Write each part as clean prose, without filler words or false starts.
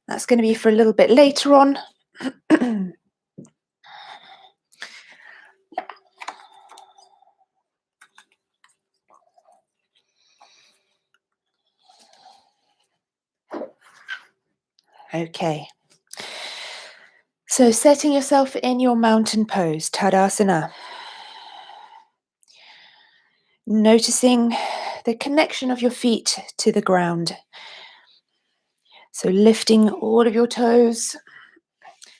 That's going to be for a little bit later on. Okay. So setting yourself in your mountain pose, Tadasana. Noticing the connection of your feet to the ground. So lifting all of your toes,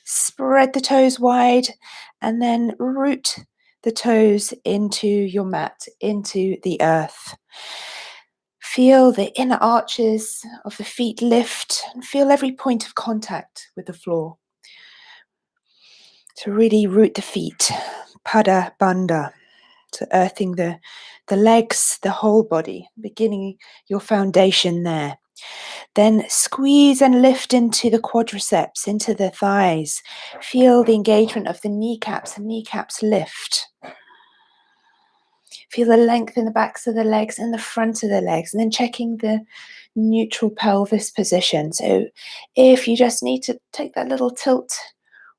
spread the toes wide, and then root the toes into your mat, into the earth. Feel the inner arches of the feet lift and feel every point of contact with the floor. To really root the feet, Pada Bandha, to earthing the legs, the whole body, beginning your foundation there. Then squeeze and lift into the quadriceps, into the thighs. Feel the engagement of the kneecaps lift. Feel the length in the backs of the legs and the front of the legs, and then checking the neutral pelvis position. So if you just need to take that little tilt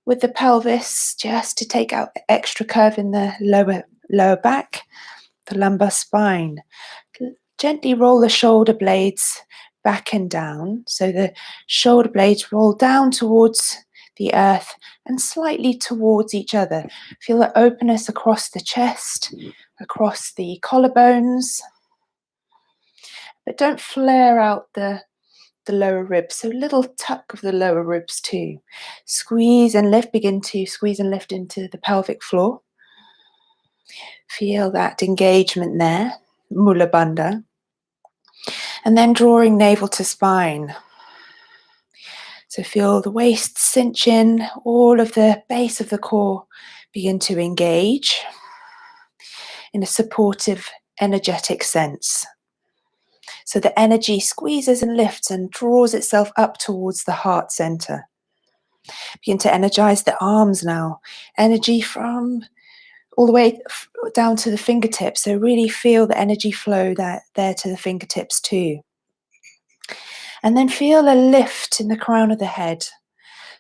with the pelvis, just to take out extra curve in the lower back, the lumbar spine. Gently roll the shoulder blades back and down. So the shoulder blades roll down towards the earth and slightly towards each other. Feel the openness across the chest, across the collarbones. But don't flare out the lower ribs. So little tuck of the lower ribs too. Squeeze and lift, begin to squeeze and lift into the pelvic floor. Feel that engagement there, Mula Bandha. And then drawing navel to spine. So feel the waist cinch in, all of the base of the core begin to engage in a supportive, energetic sense. So the energy squeezes and lifts and draws itself up towards the heart center. Begin to energize the arms now. Energy from all the way down to the fingertips. So really feel the energy flow there to the fingertips too. And then feel a lift in the crown of the head.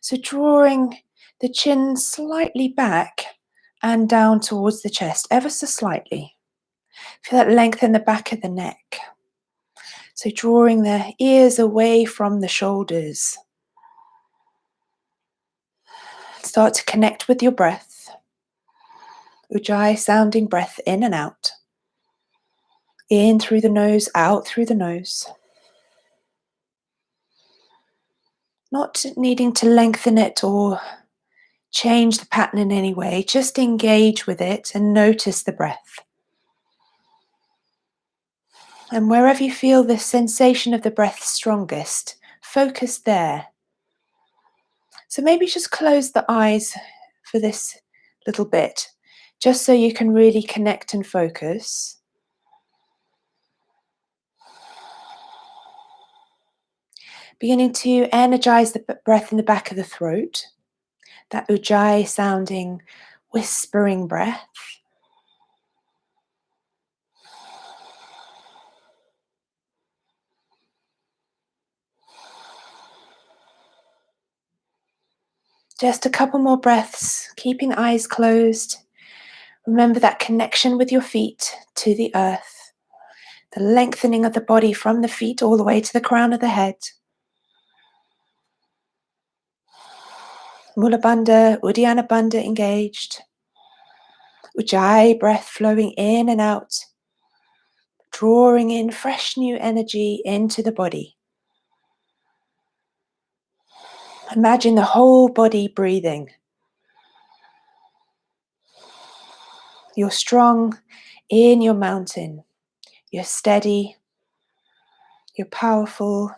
So drawing the chin slightly back and down towards the chest, ever so slightly. Feel that length in the back of the neck. So drawing the ears away from the shoulders. Start to connect with your breath. Ujjayi sounding breath in and out. In through the nose, out through the nose. Not needing to lengthen it or change the pattern in any way. Just engage with it and notice the breath. And wherever you feel the sensation of the breath strongest, focus there. So maybe just close the eyes for this little bit, just so you can really connect and focus. Beginning to energize the breath in the back of the throat, that Ujjayi sounding, whispering breath. Just a couple more breaths, keeping eyes closed. Remember that connection with your feet to the earth, the lengthening of the body from the feet all the way to the crown of the head. Mula Bandha, Uddiyana Bandha engaged. Ujjayi breath flowing in and out, drawing in fresh new energy into the body. Imagine the whole body breathing. You're strong in your mountain. You're steady. You're powerful.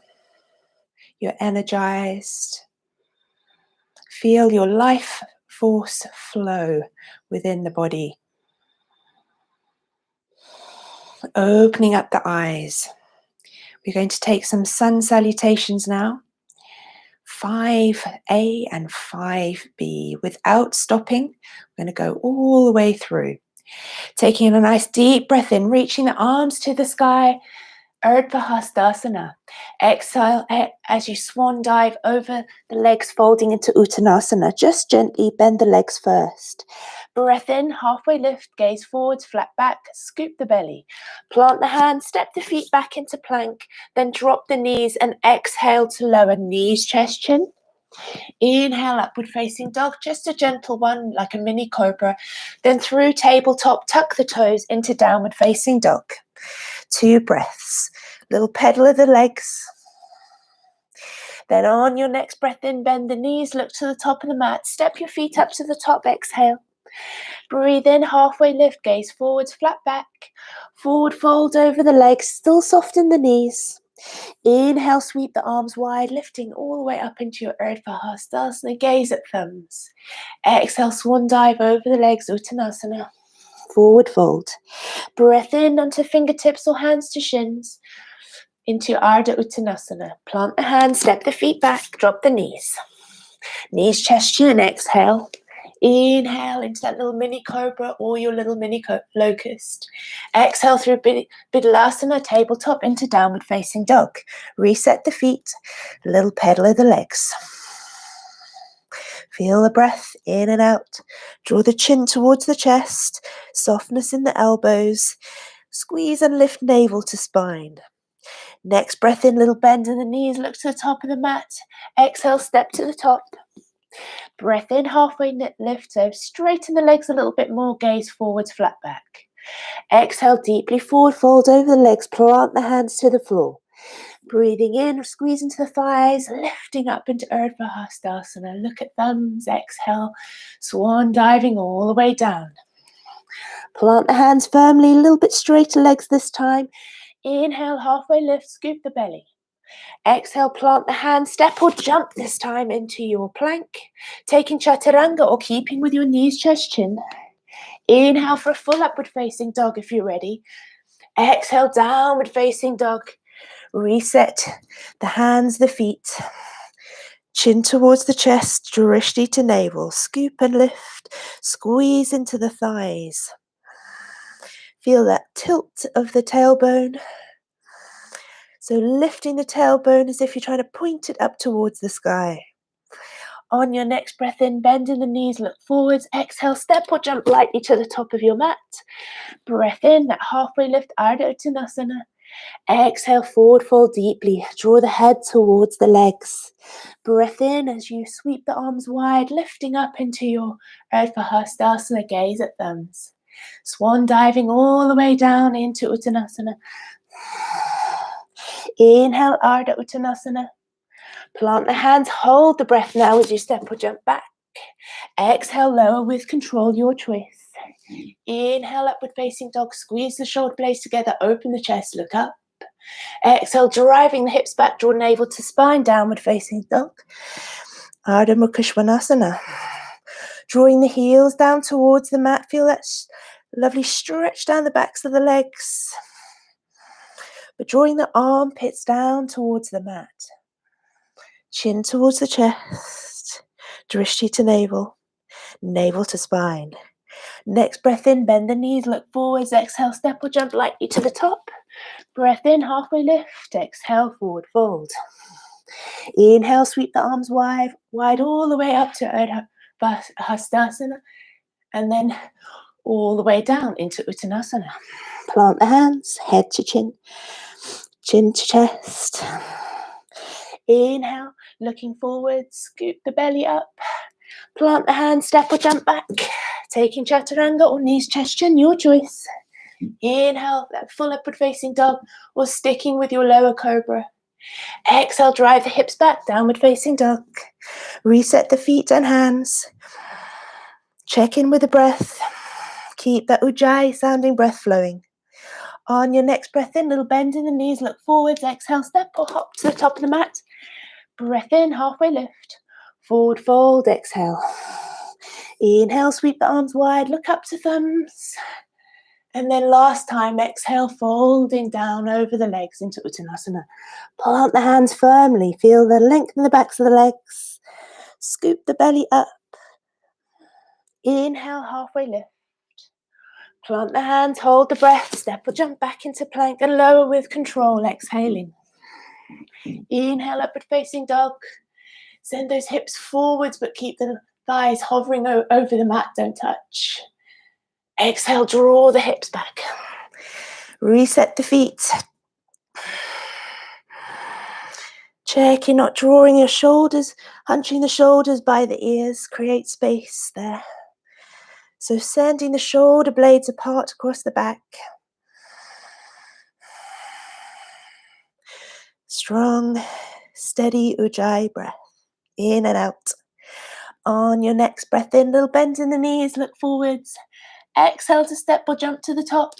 You're energized. Feel your life force flow within the body. Opening up the eyes. We're going to take some sun salutations now. 5A and 5B. Without stopping, we're going to go all the way through. Taking a nice deep breath in, reaching the arms to the sky, Urdhva Hastasana. Exhale as you swan dive over the legs, folding into Uttanasana. Just gently bend the legs first. Breath in, halfway lift, gaze forwards, flat back, scoop the belly. Plant the hands, step the feet back into plank, then drop the knees and exhale to lower knees, chest, chin. Inhale, upward facing dog, just a gentle one, like a mini cobra. Then through tabletop, tuck the toes into downward facing dog. 2 breaths. Little pedal of the legs. Then on your next breath in, bend the knees, look to the top of the mat. Step your feet up to the top, exhale. Breathe in, halfway lift, gaze forwards, flat back. Forward fold over the legs, still soften the knees. Inhale, sweep the arms wide, lifting all the way up into your Urdhva Hastasana. Gaze at thumbs. Exhale, swan dive over the legs, Uttanasana. Forward fold. Breath in onto fingertips or hands to shins. Into Ardha Uttanasana. Plant the hands, step the feet back, drop the knees. Knees, chest, chin, exhale. Inhale into that little mini cobra or your little mini locust. Exhale through Bidhalasana, tabletop into downward facing dog. Reset the feet, little pedal of the legs. Feel the breath in and out. Draw the chin towards the chest, softness in the elbows. Squeeze and lift navel to spine. Next breath in, little bend in the knees, look to the top of the mat. Exhale, step to the top. Breath in, halfway lift, so straighten the legs a little bit more, gaze forwards, flat back. Exhale, deeply forward, fold over the legs, plant the hands to the floor. Breathing in, squeeze into the thighs, lifting up into Urdhva Hastasana. Look at thumbs, exhale, swan diving all the way down. Plant the hands firmly, a little bit straighter legs this time. Inhale, halfway lift, scoop the belly. Exhale, plant the hands, step or jump this time into your plank. Taking chaturanga or keeping with your knees, chest, chin. Inhale for a full upward facing dog if you're ready. Exhale, downward facing dog. Reset the hands, the feet. Chin towards the chest, drishti to navel. Scoop and lift, squeeze into the thighs. Feel that tilt of the tailbone. So lifting the tailbone as if you're trying to point it up towards the sky. On your next breath in, bend in the knees, look forwards. Exhale, step or jump lightly to the top of your mat. Breath in, that halfway lift, Ardha Uttanasana. Exhale, forward fold deeply. Draw the head towards the legs. Breath in as you sweep the arms wide, lifting up into your Urdhva Hastasana. Gaze at thumbs. Swan diving all the way down into Uttanasana. Inhale, Ardha Uttanasana. Plant the hands, hold the breath now as you step or jump back. Exhale, lower with control, your choice. Inhale, upward facing dog, squeeze the shoulder blades together, open the chest, look up. Exhale, driving the hips back, draw navel to spine, downward facing dog. Ardha Mukha Svanasana. Drawing the heels down towards the mat, feel that lovely stretch down the backs of the legs. But drawing the armpits down towards the mat. Chin towards the chest, drishti to navel, navel to spine. Next breath in, bend the knees, look forwards, exhale, step or jump lightly to the top. Breath in, halfway lift, exhale, forward fold. Inhale, sweep the arms wide all the way up to Urdhva Hastasana, and then all the way down into Uttanasana. Plant the hands, head to chin, chin to chest. Inhale, looking forward, scoop the belly up. Plant the hands, step or jump back. Taking chaturanga or knees, chest, chin, your choice. Inhale, that full upward facing dog, or sticking with your lower cobra. Exhale, drive the hips back, downward facing dog. Reset the feet and hands. Check in with the breath. Keep that ujjayi sounding breath flowing. On your next breath in, little bend in the knees, look forwards, exhale, step or hop to the top of the mat. Breath in, halfway lift. Forward fold, exhale. Inhale, sweep the arms wide, look up to thumbs. And then last time, exhale, folding down over the legs into Uttanasana. Plant the hands firmly, feel the length in the backs of the legs. Scoop the belly up. Inhale, halfway lift. Plant the hands, hold the breath, step or jump back into plank and lower with control, exhaling. Inhale, upward facing dog. Send those hips forwards, but keep the thighs hovering over the mat, don't touch. Exhale, draw the hips back. Reset the feet. Check you're not drawing your shoulders, hunching the shoulders by the ears. Create space there. So sending the shoulder blades apart across the back. Strong, steady Ujjayi breath. In and out. On your next breath in, little bend in the knees, look forwards. Exhale to step or jump to the top.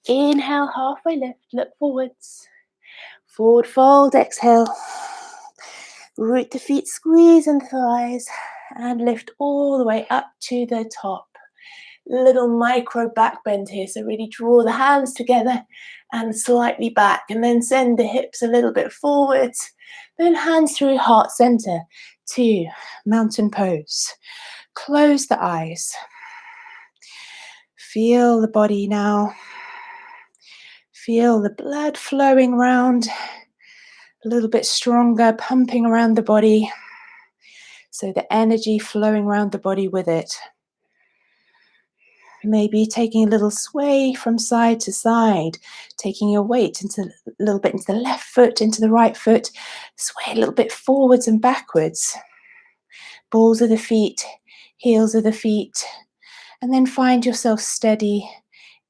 Inhale, halfway lift, look forwards. Forward fold, exhale. Root the feet, squeeze in the thighs, and lift all the way up to the top. Little micro back bend here, so really draw the hands together and slightly back, and then send the hips a little bit forwards. Then hands through heart center to mountain pose. Close the eyes. Feel the body now. Feel the blood flowing around, a little bit stronger, pumping around the body. So the energy flowing around the body with it. Maybe taking a little sway from side to side, taking your weight a little bit into the left foot, into the right foot. Sway a little bit forwards and backwards. Balls of the feet, heels of the feet. And then find yourself steady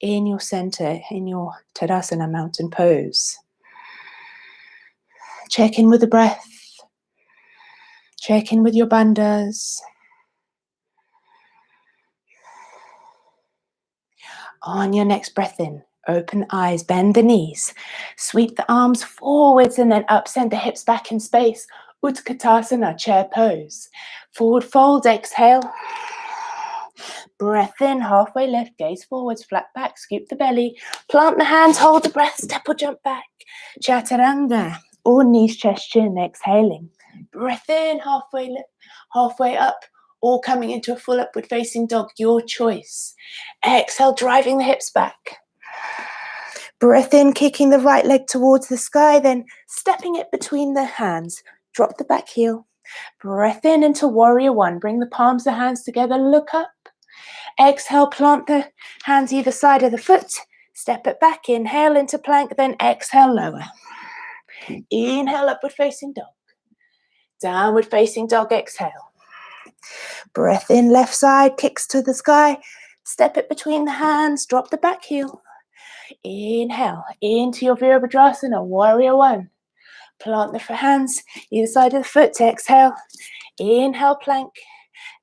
in your center, in your Tadasana mountain pose. Check in with the breath. Check in with your bandhas. On your next breath in, open eyes, bend the knees. Sweep the arms forwards and then up, send the hips back in space. Utkatasana, chair pose. Forward fold, exhale. Breath in, halfway lift, gaze forwards, flat back, scoop the belly. Plant the hands, hold the breath, step or jump back. Chaturanga, or knees, chest, chin, exhaling. Breath in, halfway lift, halfway up, or coming into a full upward facing dog, your choice. Exhale, driving the hips back. Breath in, kicking the right leg towards the sky, then stepping it between the hands. Drop the back heel. Breath in into warrior one. Bring the palms of the hands together, look up. Exhale, plant the hands either side of the foot. Step it back, inhale into plank, then exhale, lower. Inhale, upward facing dog. Downward facing dog, exhale. Breath in, left side, kicks to the sky. Step it between the hands, drop the back heel. Inhale, into your Virabhadrasana, warrior one. Plant the hands, either side of the foot, exhale. Inhale, plank.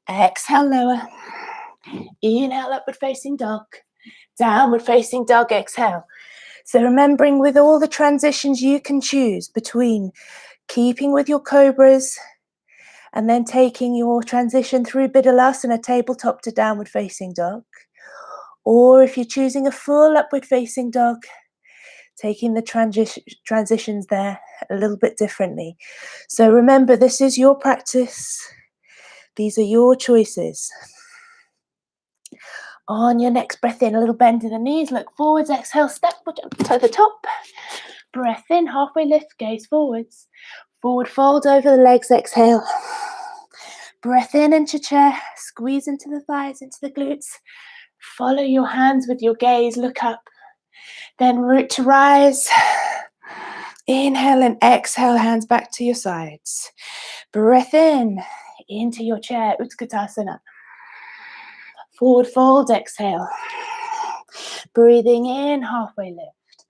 Exhale, lower. Inhale, upward facing dog. Downward facing dog, exhale. So remembering with all the transitions you can choose between keeping with your cobras and then taking your transition through Bidalasana, tabletop to downward facing dog. Or if you're choosing a full upward facing dog, taking the transitions there a little bit differently. So remember, this is your practice. These are your choices. On your next breath in, a little bend in the knees, look forwards, exhale, step to the top. Breath in, halfway lift, gaze forwards. Forward fold over the legs, exhale. Breath in into chair, squeeze into the thighs, into the glutes. Follow your hands with your gaze, look up. Then root to rise. Inhale and exhale, hands back to your sides. Breath in, into your chair, Utkatasana. Forward fold, exhale. Breathing in, halfway lift.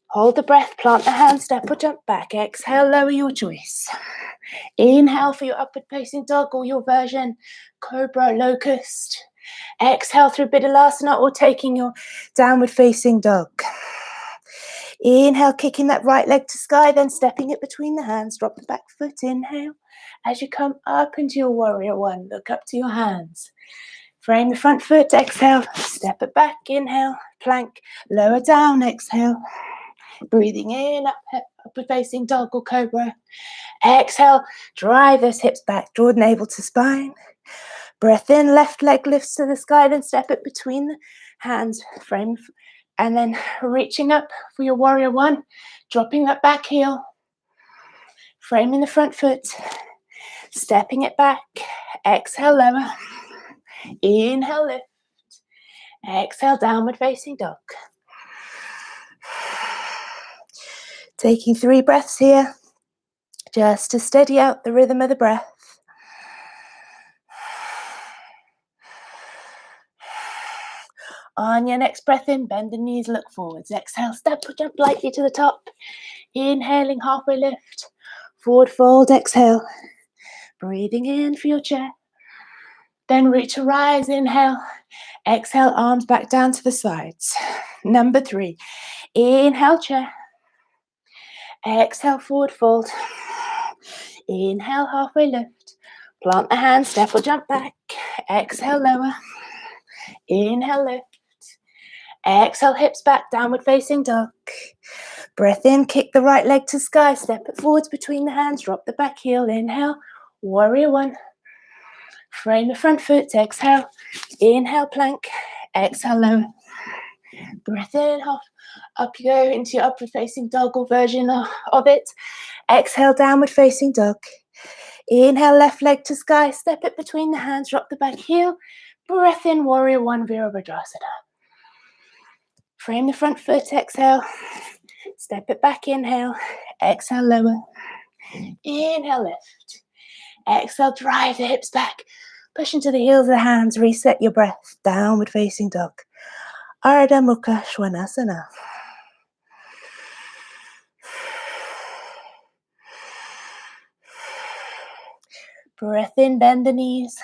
Hold the breath, plant the hands, step or jump back. Exhale, lower your choice. Inhale for your upward facing dog or your version, cobra, locust. Exhale through Bidalasana or taking your downward facing dog. Inhale, kicking that right leg to sky, then stepping it between the hands. Drop the back foot, inhale. As you come up into your warrior one, look up to your hands. Frame the front foot, exhale. Step it back, inhale. Plank, lower down, exhale. Breathing in, upward facing dog or cobra. Exhale, drive those hips back, draw the navel to spine. Breath in, left leg lifts to the sky, then step it between the hands, frame, and then reaching up for your warrior one, dropping that back heel, framing the front foot, stepping it back, exhale, lower, inhale, lift, exhale, downward facing dog. Taking 3 breaths here, just to steady out the rhythm of the breath. On your next breath in, bend the knees, look forwards. Exhale, step or jump lightly to the top. Inhaling, halfway lift. Forward fold, exhale. Breathing in for your chair. Then reach to rise, inhale. Exhale, arms back down to the sides. Number 3, inhale, chair. Exhale, forward fold. Inhale, halfway lift. Plant the hands, step or jump back. Exhale, lower. Inhale, lift. Exhale, hips back, downward facing dog. Breath in, kick the right leg to sky, step it forwards between the hands, drop the back heel, inhale, warrior one. Frame the front foot, exhale, inhale, plank, exhale, lower. Breath in, up you go into your upward facing dog or version of it. Exhale, downward facing dog. Inhale, left leg to sky, step it between the hands, drop the back heel. Breath in, warrior one, Virabhadrasana. Frame the front foot, exhale. Step it back, inhale. Exhale, lower. Inhale, lift. Exhale, drive the hips back. Push into the heels of the hands. Reset your breath. Downward facing dog. Ardha Mukha Svanasana. Breath in, bend the knees.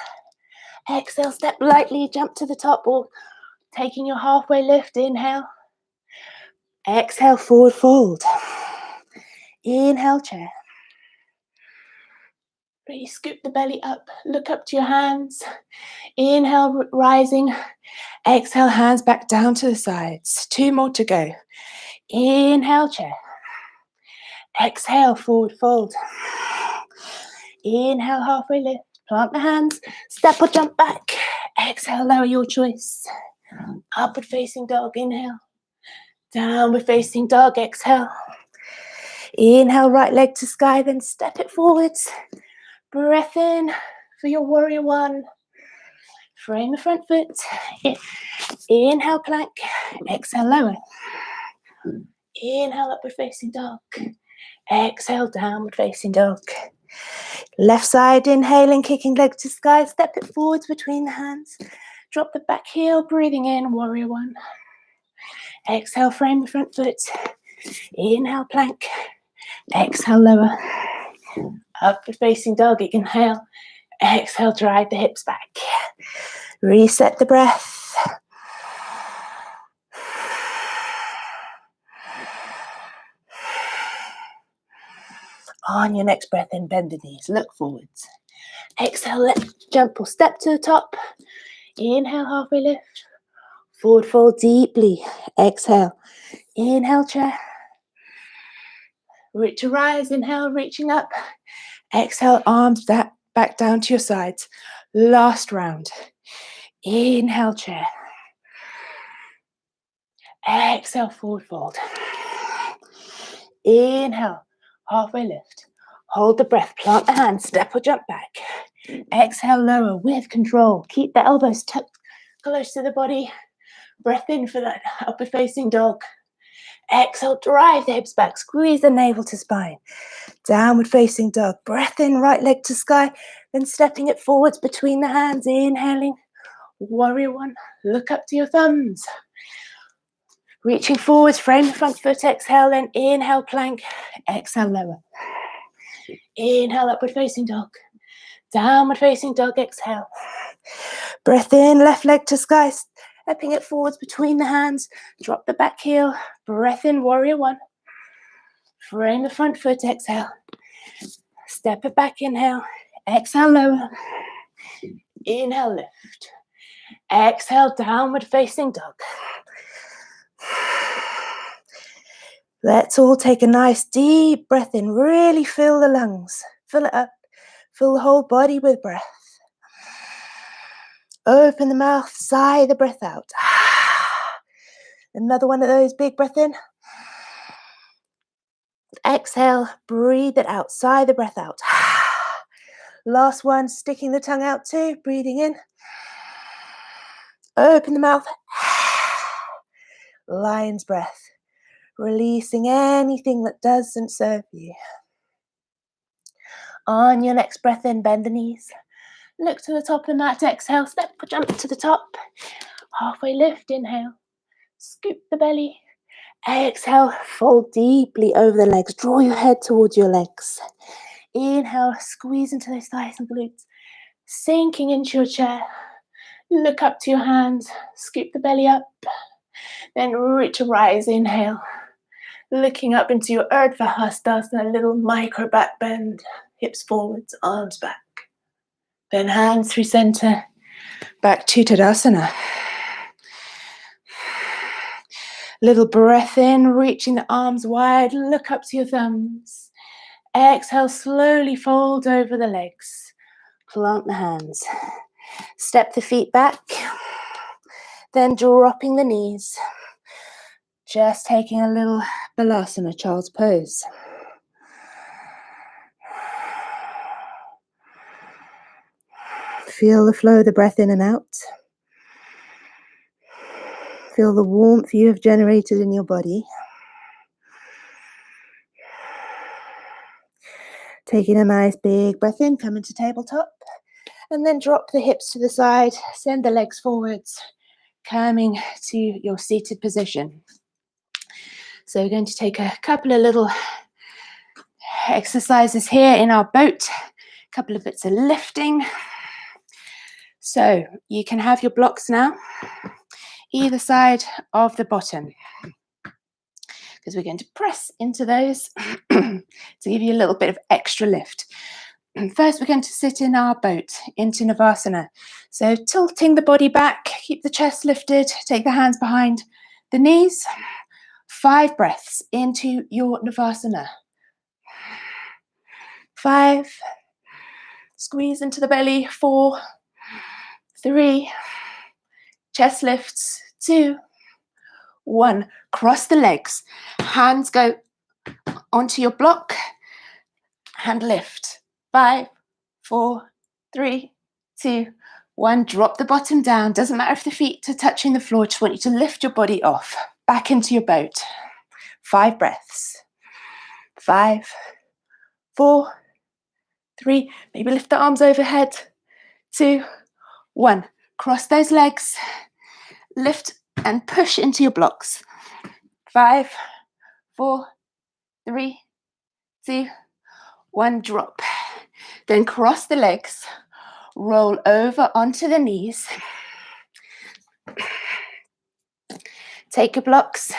Exhale, step lightly, jump to the top or taking your halfway lift. Inhale. Exhale, forward fold. Inhale, chair. Really scoop the belly up. Look up to your hands. Inhale, rising. Exhale, hands back down to the sides. 2 more to go. Inhale, chair. Exhale, forward fold. Inhale, halfway lift. Plant the hands. Step or jump back. Exhale, lower your choice. Upward facing dog, inhale. Downward facing dog, exhale. Inhale, right leg to sky, then step it forwards. Breath in for your warrior one. Frame the front foot. Inhale, plank. Exhale, lower. Inhale, upward facing dog. Exhale, downward facing dog. Left side, inhaling, kicking leg to sky. Step it forwards between the hands. Drop the back heel, breathing in, warrior one. Exhale, frame the front foot. Inhale, plank. Exhale, lower. Upward facing dog, inhale. Exhale, drive the hips back. Reset the breath. On your next breath in, bend the knees, look forwards. Exhale, left jump or step to the top. Inhale, halfway lift. Forward fold deeply. Exhale. Inhale, chair. Reach to rise. Inhale, reaching up. Exhale, arms back down to your sides. Last round. Inhale, chair. Exhale, forward fold. Inhale, halfway lift. Hold the breath, plant the hands, step or jump back. Exhale, lower with control. Keep the elbows tucked close to the body. Breath in for that upward facing dog. Exhale, drive the hips back, squeeze the navel to spine. Downward facing dog. Breath in, right leg to sky, then stepping it forwards between the hands. Inhaling, warrior one. Look up to your thumbs. Reaching forwards, frame the front foot, exhale, then inhale, plank. Exhale, lower. Inhale, upward facing dog. Downward facing dog, exhale. Breath in, left leg to sky, stepping it forwards between the hands. Drop the back heel. Breath in, warrior one. Frame the front foot, exhale. Step it back, inhale. Exhale, lower. Inhale, lift. Exhale, downward facing dog. Let's all take a nice deep breath in. Really fill the lungs. Fill it up. Fill the whole body with breath. Open the mouth, sigh the breath out. Another one of those, big breath in. Exhale, breathe it out, sigh the breath out. Last one, sticking the tongue out too, breathing in. Open the mouth. Lion's breath, releasing anything that doesn't serve you. On your next breath in, bend the knees. Look to the top of the mat, exhale, step or jump to the top. Halfway lift, inhale. Scoop the belly. Exhale, fold deeply over the legs. Draw your head towards your legs. Inhale, squeeze into those thighs and glutes. Sinking into your chair. Look up to your hands. Scoop the belly up. Then reach to rise, inhale. Looking up into your Urdhva Hastasana, a little micro back bend. Hips forwards, arms back. Then hands through center. Back to Tadasana. Little breath in, reaching the arms wide. Look up to your thumbs. Exhale, slowly fold over the legs. Plant the hands. Step the feet back. Then dropping the knees. Just taking a little Balasana, child's pose. Feel the flow of the breath in and out. Feel the warmth you have generated in your body. Taking a nice big breath in, come into tabletop. And then drop the hips to the side, send the legs forwards, coming to your seated position. So we're going to take a couple of little exercises here in our boat, a couple of bits of lifting. So you can have your blocks now, either side of the bottom, because we're going to press into those to give you a little bit of extra lift. First, we're going to sit in our boat into Navasana. So tilting the body back, keep the chest lifted, take the hands behind the knees. 5 breaths into your Navasana. 5, squeeze into the belly. 4, 3, chest lifts. 2, 1. Cross the legs. Hands go onto your block. Hand lift. 5, 4, 3, 2, 1. Drop the bottom down. Doesn't matter if the feet are touching the floor. Just want you to lift your body off. Back into your boat. 5 breaths. 5, 4, 3. Maybe lift the arms overhead. 2, 1. Cross those legs. Lift and push into your blocks. 5, 4, 3, 2, 1. Drop. Then cross the legs. Roll over onto the knees. Take your blocks.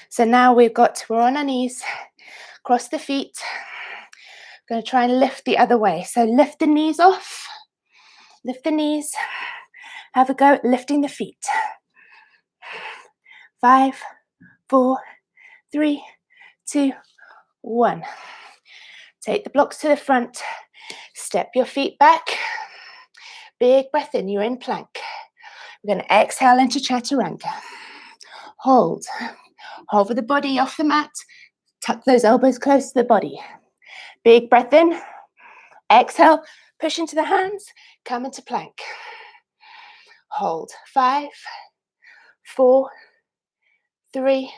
So now we're on our knees. Cross the feet. We're going to try and lift the other way. So lift the knees off. Lift the knees. Have a go at lifting the feet. 5, 4, 3, 2, 1. Take the blocks to the front. Step your feet back. Big breath in. You're in plank. We're going to exhale into Chaturanga. Hold. Hover the body off the mat. Tuck those elbows close to the body. Big breath in. Exhale. Push into the hands. Come into plank. Hold. 5, 4, 3,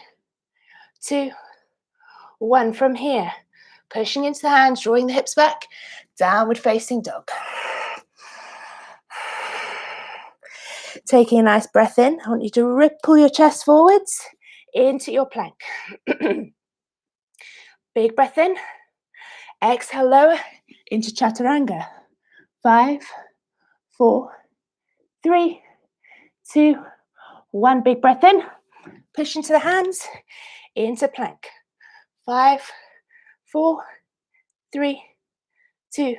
2, 1. From here, pushing into the hands, drawing the hips back. Downward facing dog. Taking a nice breath in. I want you to ripple your chest forwards into your plank. Big breath in. Exhale, lower into Chaturanga. 5, 4, 3, 2, 1. Big breath in. Push into the hands, into plank. 5, 4, 3, 2,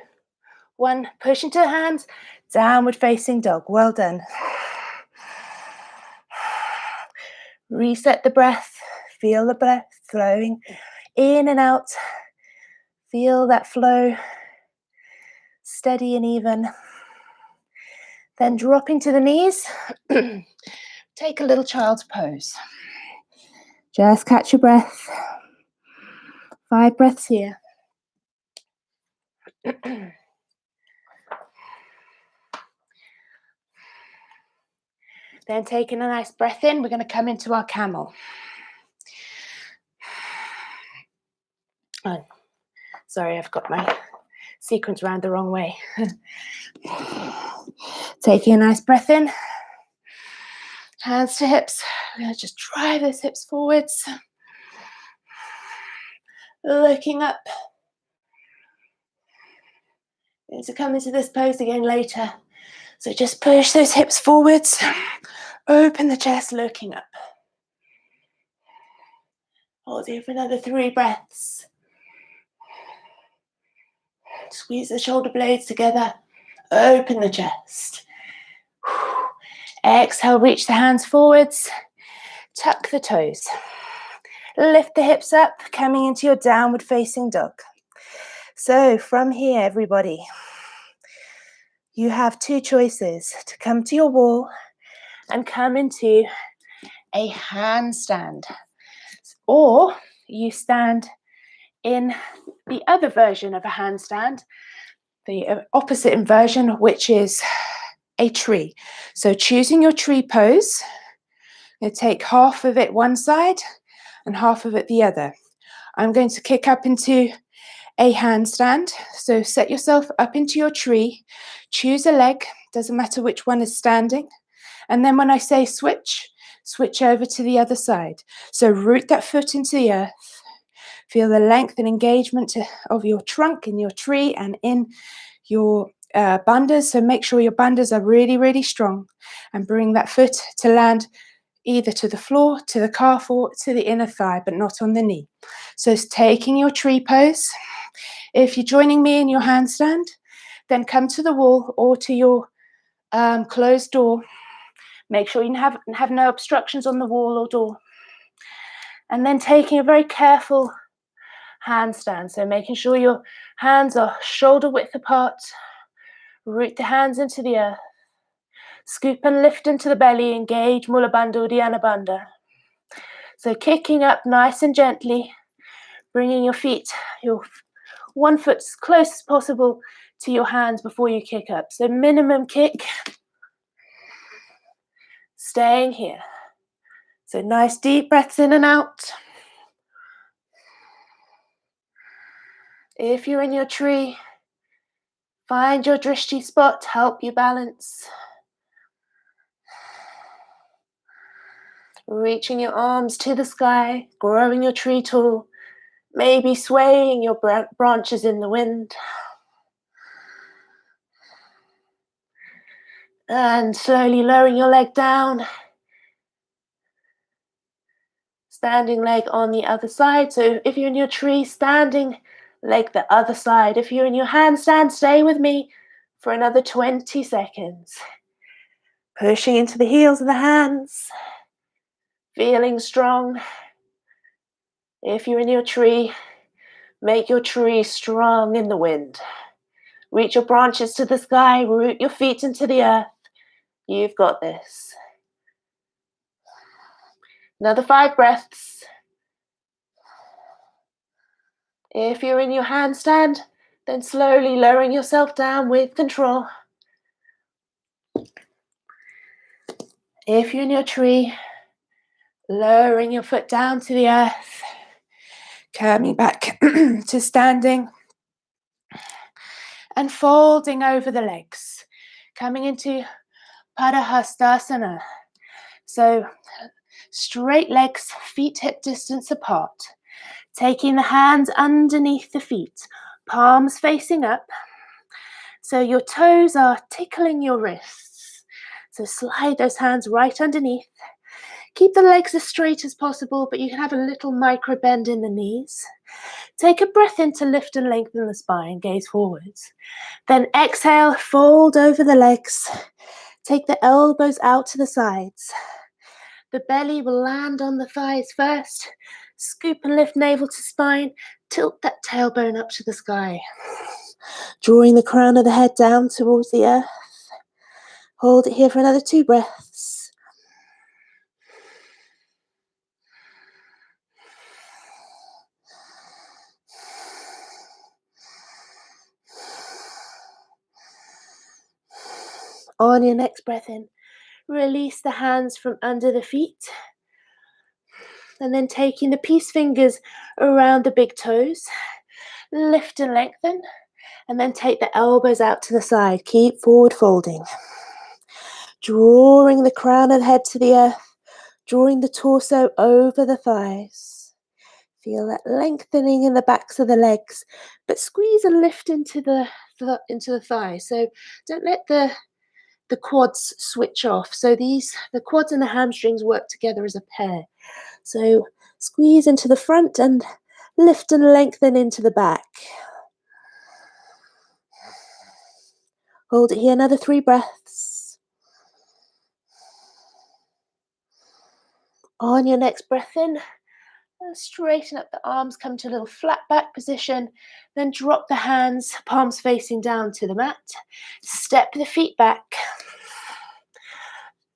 1. Push into the hands, downward facing dog. Well done. Reset the breath. Feel the breath flowing in and out. Feel that flow, steady and even. Then dropping to the knees, take a little child's pose. Just catch your breath. 5 breaths here. Then taking a nice breath in, we're going to come into our camel. Oh, sorry, I've got my sequence round the wrong way. Taking a nice breath in. Hands to hips. We're going to just drive those hips forwards. Looking up. We're going to come into this pose again later. So just push those hips forwards. Open the chest, looking up. Hold here for another 3 breaths. Squeeze the shoulder blades together. Open the chest. Exhale, reach the hands forwards. Tuck the toes. Lift the hips up, coming into your downward facing dog. So from here, everybody, you have 2 choices: to come to your wall and come into a handstand, or you stand in the other version of a handstand, the opposite inversion, which is a tree. So choosing your tree pose, you take half of it one side and half of it the other. I'm going to kick up into a handstand. So set yourself up into your tree, choose a leg, doesn't matter which one is standing. And then when I say switch, switch over to the other side. So root that foot into the earth. Feel the length and engagement of your trunk in your tree and in your bandhas. So make sure your bandhas are really, really strong, and bring that foot to land either to the floor, to the calf, or to the inner thigh, but not on the knee. So it's taking your tree pose. If you're joining me in your handstand, then come to the wall or to your closed door. Make sure you have no obstructions on the wall or door. And then taking a very careful handstand. So making sure your hands are shoulder width apart. Root the hands into the earth. Scoop and lift into the belly. Engage Mula Bandha, Uddiyana Bandha. So kicking up nice and gently. Bringing your feet, your one foot as close as possible to your hands before you kick up. So minimum kick. Staying here. So nice deep breaths in and out. If you're in your tree, find your drishti spot, help you balance. Reaching your arms to the sky, growing your tree tall, maybe swaying your branches in the wind. And slowly lowering your leg down. Standing leg on the other side. So if you're in your tree, standing leg the other side. If you're in your handstand, stay with me for another 20 seconds. Pushing into the heels of the hands. Feeling strong. If you're in your tree, make your tree strong in the wind. Reach your branches to the sky. Root your feet into the earth. You've got this. Another 5 breaths. If you're in your handstand, then slowly lowering yourself down with control. If you're in your tree, lowering your foot down to the earth, coming back to standing, and folding over the legs, coming into Padahastasana. So straight legs, feet hip distance apart, taking the hands underneath the feet, palms facing up, so your toes are tickling your wrists. So slide those hands right underneath. Keep the legs as straight as possible, but you can have a little micro bend in the knees. Take a breath in to lift and lengthen the spine, gaze forwards. Then exhale, fold over the legs. Take the elbows out to the sides. The belly will land on the thighs first. Scoop and lift navel to spine. Tilt that tailbone up to the sky. Drawing the crown of the head down towards the earth. Hold it here for another 2 breaths. On your next breath in, release the hands from under the feet. And then taking the peace fingers around the big toes, lift and lengthen. And then take the elbows out to the side. Keep forward folding. Drawing the crown of the head to the earth. Drawing the torso over the thighs. Feel that lengthening in the backs of the legs. But squeeze and lift into the thighs. So don't let the quads switch off. So the quads and the hamstrings work together as a pair. So squeeze into the front and lift and lengthen into the back. Hold it here, another 3 breaths. On your next breath in, straighten up the arms, come to a little flat back position, then drop the hands, palms facing down to the mat. Step the feet back,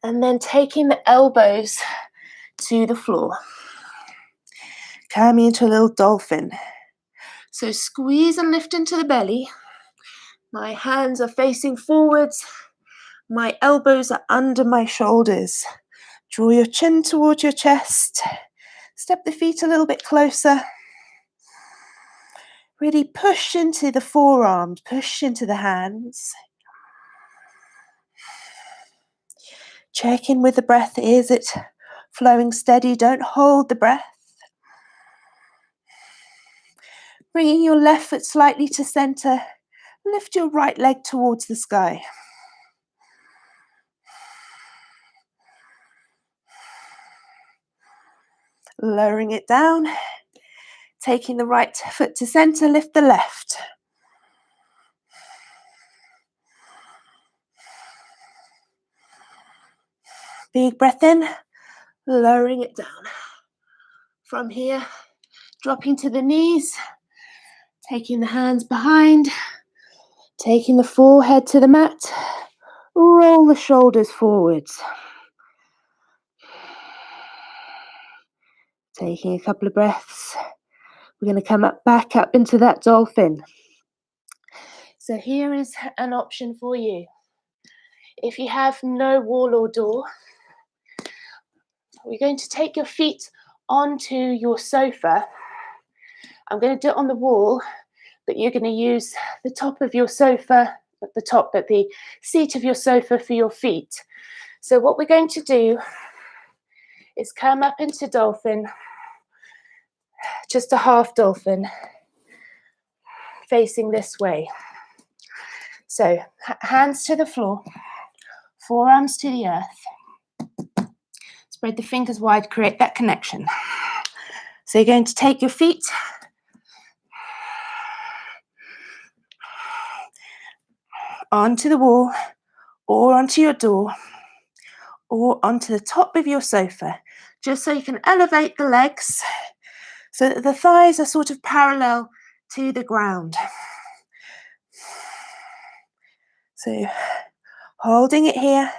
and then taking the elbows to the floor. Coming into a little dolphin. So squeeze and lift into the belly. My hands are facing forwards. My elbows are under my shoulders. Draw your chin towards your chest. Step the feet a little bit closer. Really push into the forearms, push into the hands. Check in with the breath. Is it flowing steady? Don't hold the breath. Bringing your left foot slightly to center. Lift your right leg towards the sky. Lowering it down. Taking the right foot to center, lift the left. Big breath in, lowering it down. From here, dropping to the knees, taking the hands behind, taking the forehead to the mat, roll the shoulders forwards. Taking a couple of breaths. We're going to come back up into that dolphin. So here is an option for you. If you have no wall or door, we're going to take your feet onto your sofa. I'm going to do it on the wall, but you're going to use the top of your sofa, at the seat of your sofa for your feet. So what we're going to do is come up into dolphin, just a half dolphin, facing this way. So hands to the floor, forearms to the earth. Spread the fingers wide, create that connection. So you're going to take your feet onto the wall, or onto your door, or onto the top of your sofa, just so you can elevate the legs so that the thighs are sort of parallel to the ground. So holding it here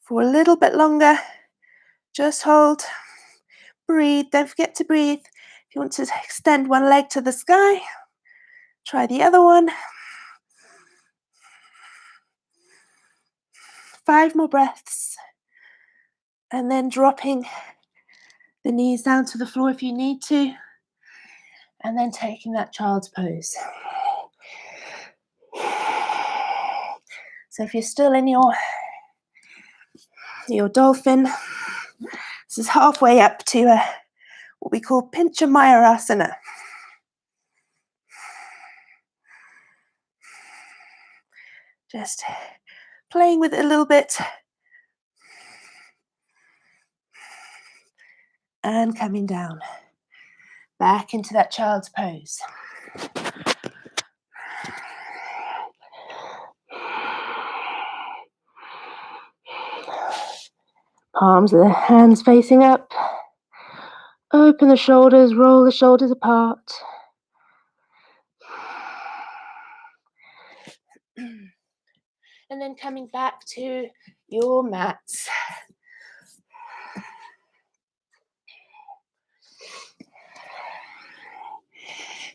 for a little bit longer. Just hold, breathe, don't forget to breathe. If you want to extend one leg to the sky, try the other one. 5 more breaths. And then dropping the knees down to the floor if you need to. And then taking that child's pose. So if you're still in your dolphin, this is halfway up to what we call Pincha Mayurasana. Just playing with it a little bit. And coming down. Back into that child's pose. Palms of the hands facing up. Open the shoulders, roll the shoulders apart. and then coming back to your mats.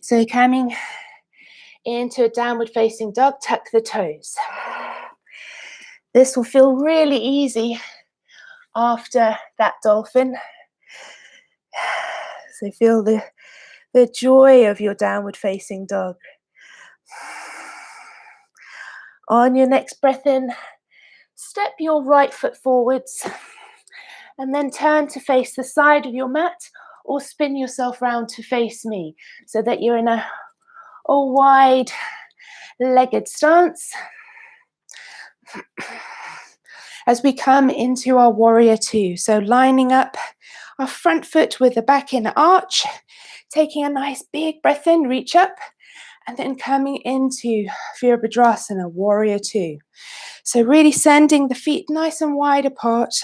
So coming into a downward facing dog, tuck the toes. This will feel really easy after that dolphin. So feel the joy of your downward facing dog. On your next breath in, step your right foot forwards and then turn to face the side of your mat or spin yourself round to face me so that you're in a wide legged stance. As we come into our warrior two, so lining up our front foot with the back in arch, taking a nice big breath in, reach up, and then coming into Virabhadrasana, warrior two. So really sending the feet nice and wide apart,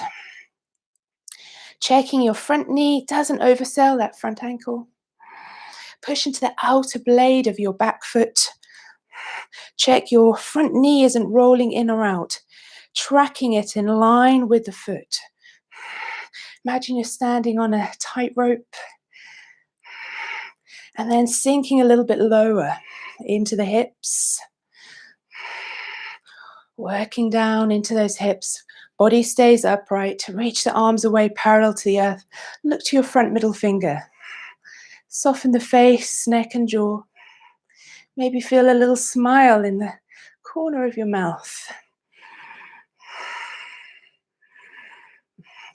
checking your front knee doesn't oversell that front ankle. Push into the outer blade of your back foot. Check your front knee isn't rolling in or out, tracking it in line with the foot. Imagine you're standing on a tightrope and then sinking a little bit lower into the hips. Working down into those hips. Body stays upright. Reach the arms away parallel to the earth. Look to your front middle finger. Soften the face, neck and jaw. Maybe feel a little smile in the corner of your mouth.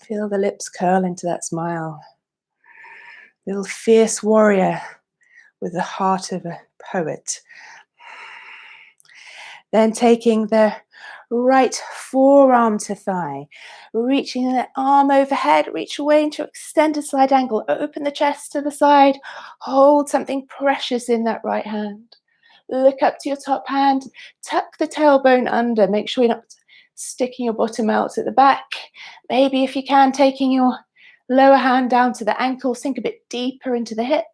Feel the lips curl into that smile. Little fierce warrior with the heart of a poet. Then taking the right forearm to thigh, reaching the arm overhead, reach away into extended side angle, open the chest to the side, hold something precious in that right hand. Look up to your top hand, tuck the tailbone under, make sure you're not sticking your bottom out at the back. Maybe if you can, taking your lower hand down to the ankle, sink a bit deeper into the hips.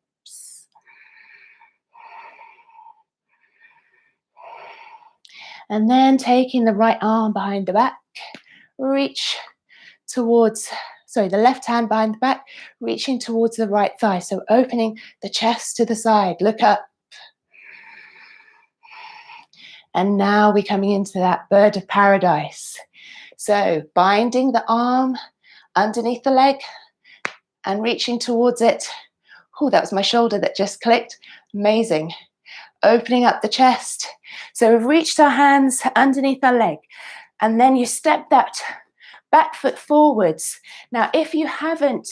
And then taking the right arm behind the back, reach towards, the left hand behind the back, reaching towards the right thigh. So opening the chest to the side, look up. And now we're coming into that bird of paradise. So binding the arm underneath the leg and reaching towards it. Oh, that was my shoulder that just clicked. Amazing. Opening up the chest. So we've reached our hands underneath our leg. And then you step that back foot forwards. Now, if you haven't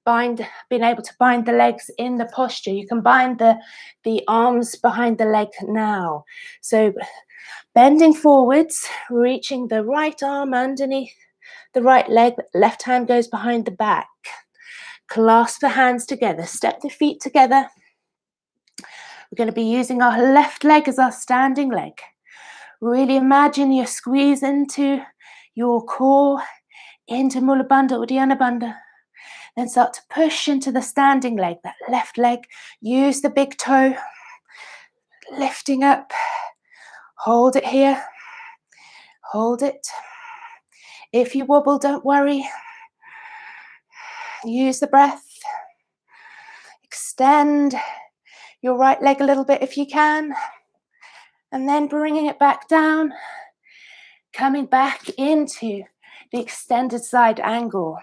been able to bind the legs in the posture, you can bind the arms behind the leg now. So bending forwards, reaching the right arm underneath the right leg, left hand goes behind the back. Clasp the hands together, step the feet together. We're going to be using our left leg as our standing leg. Really imagine you squeeze into your core, into Mula Bandha, Uddiyana Bandha. Then start to push into the standing leg, that left leg. Use the big toe, lifting up. Hold it here. Hold it. If you wobble, don't worry. Use the breath. Extend your right leg a little bit if you can. And then bringing it back down. Coming back into the extended side angle.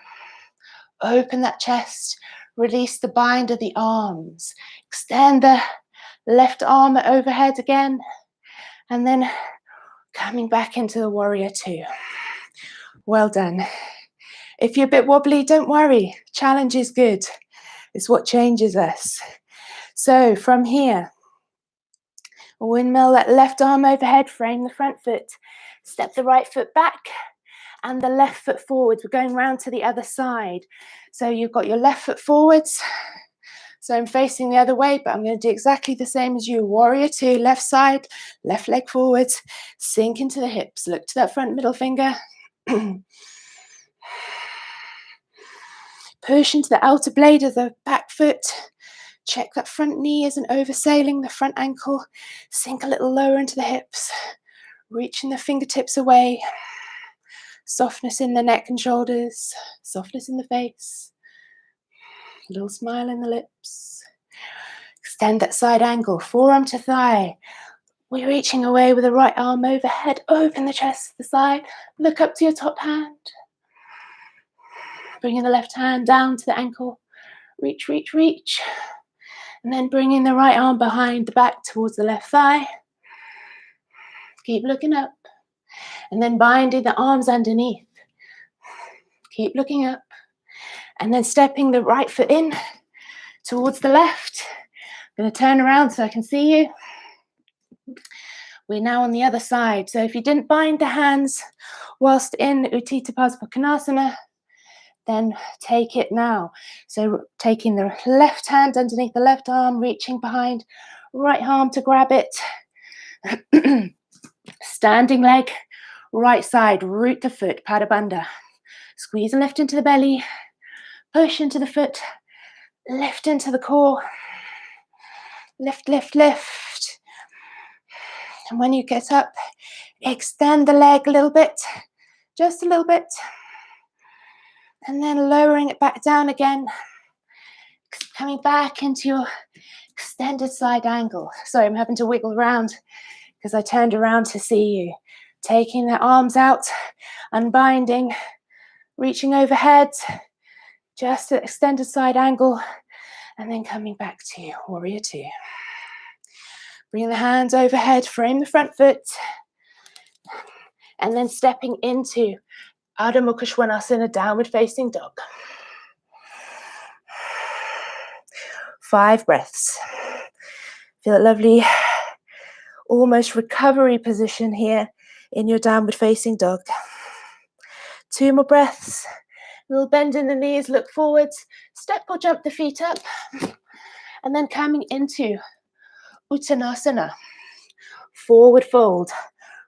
Open that chest. Release the bind of the arms. Extend the left arm overhead again. And then coming back into the warrior two. Well done. If you're a bit wobbly, don't worry. Challenge is good. It's what changes us. So from here, windmill that left arm overhead, frame the front foot. Step the right foot back and the left foot forwards. We're going round to the other side. So you've got your left foot forwards. So I'm facing the other way, but I'm going to do exactly the same as you. Warrior two, left side, left leg forwards. Sink into the hips. Look to that front middle finger. Push into the outer blade of the back foot. Check that front knee isn't oversailing the front ankle. Sink a little lower into the hips. Reaching the fingertips away. Softness in the neck and shoulders. Softness in the face. A little smile in the lips. Extend that side angle, forearm to thigh. We're reaching away with the right arm overhead. Open the chest to the side. Look up to your top hand. Bringing the left hand down to the ankle. Reach, reach, reach. And then bringing the right arm behind the back towards the left thigh. Keep looking up. And then binding the arms underneath. Keep looking up. And then stepping the right foot in towards the left. I'm going to turn around so I can see you. We're now on the other side. So if you didn't bind the hands whilst in Utthita Padasana, then take it now. So taking the left hand underneath the left arm, reaching behind, right arm to grab it. Standing leg, right side, root the foot, Pada Bandha. Squeeze and lift into the belly, push into the foot, lift into the core, lift, lift, lift. And when you get up, extend the leg a little bit, just a little bit. And then lowering it back down again, coming back into your extended side angle. Sorry, I'm having to wiggle around because I turned around to see you. Taking the arms out, unbinding, reaching overhead, just an extended side angle, and then coming back to Warrior Two. Bring the hands overhead, frame the front foot, and then stepping into Adho Mukha Svanasana, downward facing dog. 5 breaths. Feel a lovely, almost recovery position here in your downward facing dog. 2 more breaths. A little bend in the knees, look forwards, step or jump the feet up, and then coming into Uttanasana, forward fold.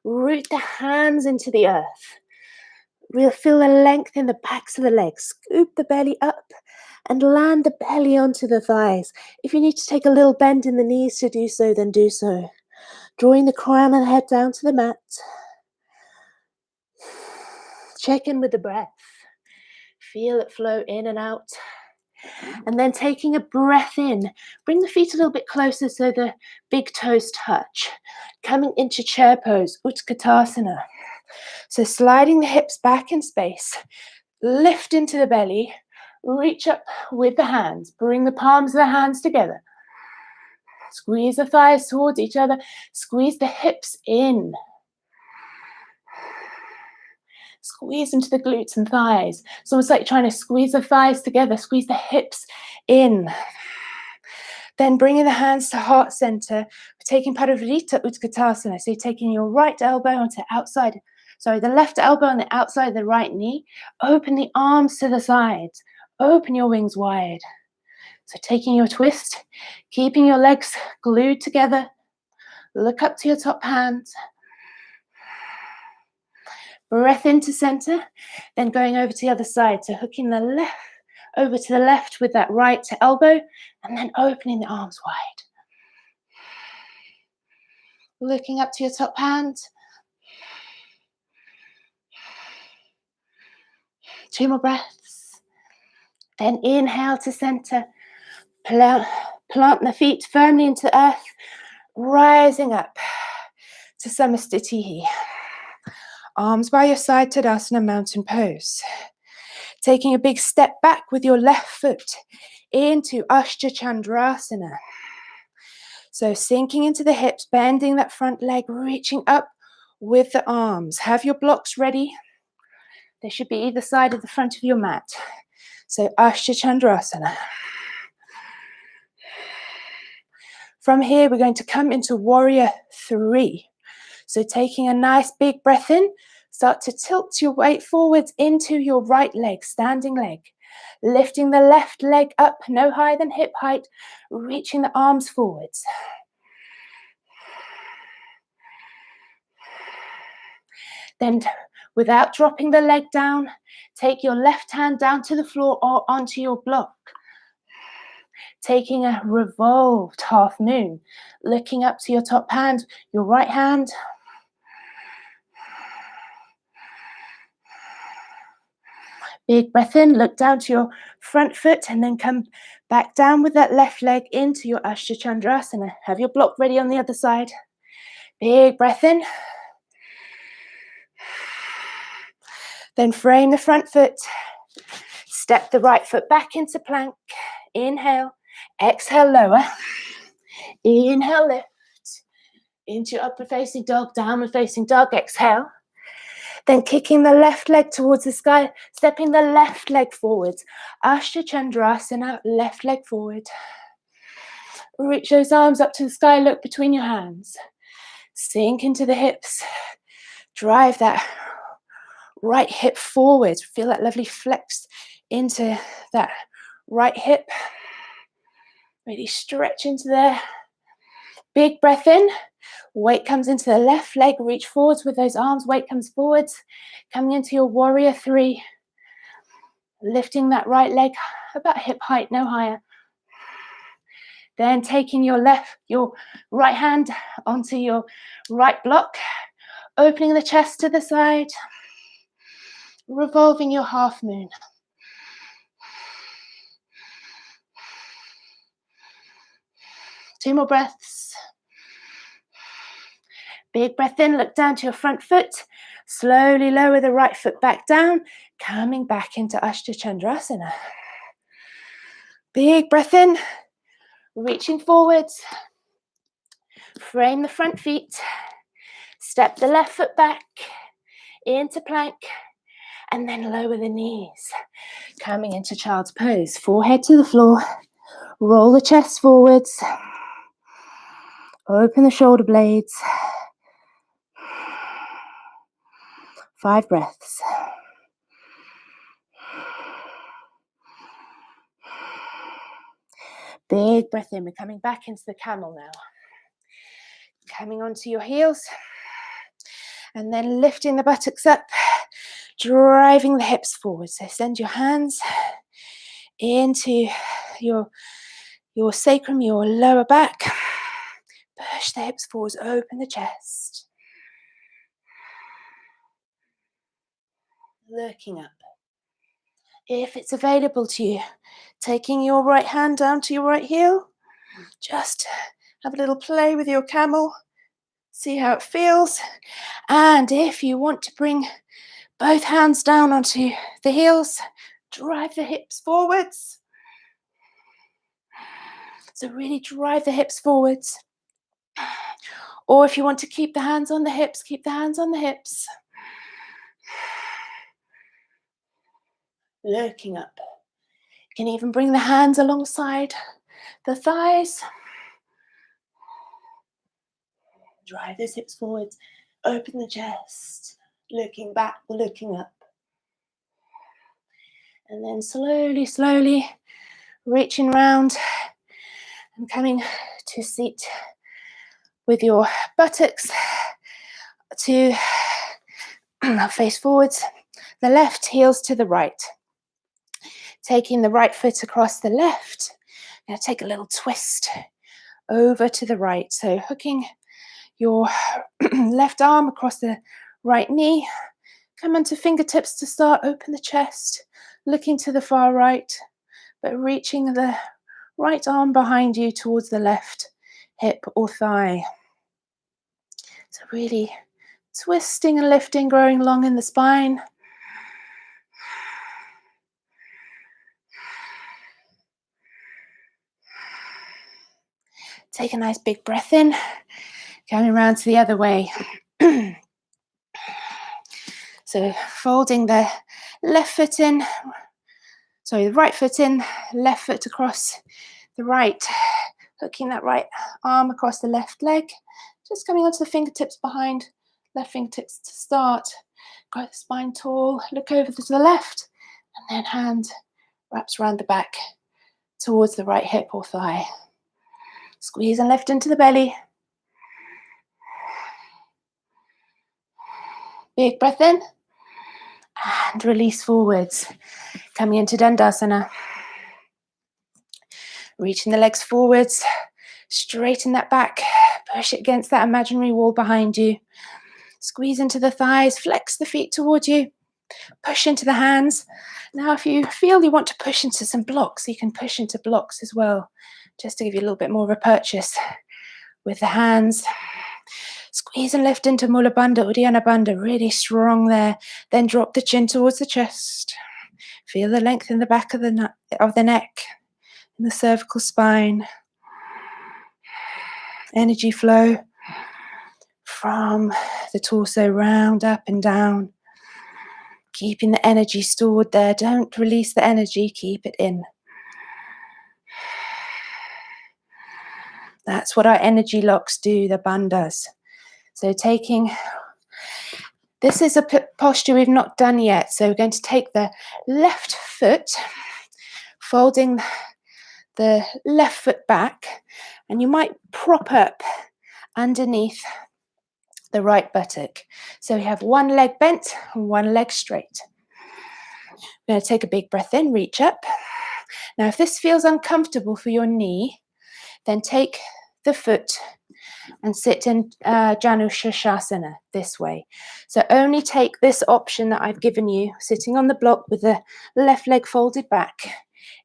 Root the hands into the earth. We'll feel the length in the backs of the legs. Scoop the belly up and land the belly onto the thighs. If you need to take a little bend in the knees to do so, then do so. Drawing the crown of the head down to the mat. Check in with the breath. Feel it flow in and out. And then taking a breath in, bring the feet a little bit closer so the big toes touch. Coming into chair pose, Utkatasana. So sliding the hips back in space, lift into the belly, reach up with the hands, bring the palms of the hands together. Squeeze the thighs towards each other, squeeze the hips in. Squeeze into the glutes and thighs. It's almost like you're trying to squeeze the thighs together, squeeze the hips in. Then bringing the hands to heart center, taking Parivrita Utkatasana. So you're taking your right elbow onto the left elbow on the outside of the right knee. Open the arms to the sides. Open your wings wide. So taking your twist, keeping your legs glued together. Look up to your top hands. Breath into center, then going over to the other side. So hooking the left over to the left with that right elbow, and then opening the arms wide. Looking up to your top hand. 2 more breaths. Then inhale to center. Plant the feet firmly into the earth, rising up to Samastitihi. Arms by your side, Tadasana, mountain pose. Taking a big step back with your left foot into Ashta Chandrasana. So sinking into the hips, bending that front leg, reaching up with the arms. Have your blocks ready. They should be either side of the front of your mat. So Ashta Chandrasana. From here, we're going to come into Warrior 3. So taking a nice big breath in, start to tilt your weight forwards into your right leg, standing leg. Lifting the left leg up, no higher than hip height, reaching the arms forwards. Then, without dropping the leg down, take your left hand down to the floor or onto your block. Taking a revolved half moon, looking up to your top hand, your right hand. Big breath in, look down to your front foot and then come back down with that left leg into your Ashtha Chandrasana. Have your block ready on the other side. Big breath in. Then frame the front foot. Step the right foot back into plank. Inhale. Exhale, lower. Inhale, lift. Into upward facing dog, downward facing dog. Exhale. Then kicking the left leg towards the sky, stepping the left leg forwards. Ashtha Chandrasana, left leg forward. Reach those arms up to the sky, look between your hands. Sink into the hips. Drive that right hip forward. Feel that lovely flex into that right hip. Really stretch into there. Big breath in. Weight comes into the left leg. Reach forwards with those arms. Weight comes forwards. Coming into your warrior 3. Lifting that right leg about hip height, no higher. Then taking your right hand onto your right block. Opening the chest to the side. Revolving your half moon. Two more breaths. Big breath in, look down to your front foot. Slowly lower the right foot back down, coming back into Ashtha Chandrasana. Big breath in, reaching forwards. Frame the front feet. Step the left foot back into plank. And then lower the knees. Coming into child's pose. Forehead to the floor. Roll the chest forwards. Open the shoulder blades. 5 breaths. Big breath in. We're coming back into the camel now. Coming onto your heels. And then lifting the buttocks up. Driving the hips forward. So send your hands into your sacrum, your lower back. Push the hips forwards. Open the chest. Looking up. If it's available to you, taking your right hand down to your right heel. Just have a little play with your camel. See how it feels. And if you want to bring both hands down onto the heels, drive the hips forwards. So really drive the hips forwards. Or if you want to keep the hands on the hips, keep the hands on the hips. Looking up. You can even bring the hands alongside the thighs. Drive those hips forwards. Open the chest. Looking back, looking up. And then slowly, slowly reaching round and coming to seat with your buttocks to face forwards. The left, heels to the right. Taking the right foot across the left. Now take a little twist over to the right. So hooking your left arm across the right knee. Come onto fingertips to start. Open the chest. Looking to the far right. But reaching the right arm behind you towards the left hip or thigh. So really twisting and lifting, growing long in the spine. Take a nice big breath in, coming around to the other way. So folding the left foot in, the right foot in, left foot across the right, hooking that right arm across the left leg, just coming onto the fingertips behind, left fingertips to start. Grow the spine tall, look over to the left, and then hand wraps around the back towards the right hip or thigh. Squeeze and lift into the belly. Big breath in. And release forwards. Coming into Dandasana. Reaching the legs forwards. Straighten that back. Push it against that imaginary wall behind you. Squeeze into the thighs. Flex the feet towards you. Push into the hands. Now, if you feel you want to push into some blocks, you can push into blocks as well, just to give you a little bit more of a purchase with the hands. Squeeze and lift into Mula Bandha, Uddiyana Bandha, really strong there. Then drop the chin towards the chest. Feel the length in the back of the neck, in the cervical spine. Energy flow from the torso round, up and down. Keeping the energy stored there. Don't release the energy, keep it in. That's what our energy locks do, the bandhas. So this is a posture we've not done yet. So we're going to take the left foot, folding the left foot back, and you might prop up underneath the right buttock. So we have one leg bent and one leg straight. We're going to take a big breath in, reach up. Now, if this feels uncomfortable for your knee, then take the foot and sit in Janu Shirshasana this way. So only take this option that I've given you, sitting on the block with the left leg folded back,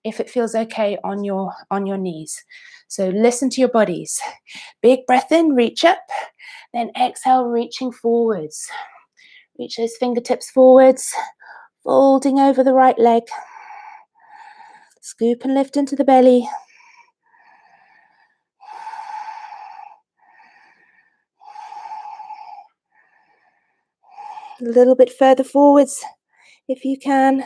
if it feels okay on your knees. So listen to your bodies. Big breath in, reach up, then exhale, reaching forwards. Reach those fingertips forwards, folding over the right leg. Scoop and lift into the belly. A little bit further forwards if you can.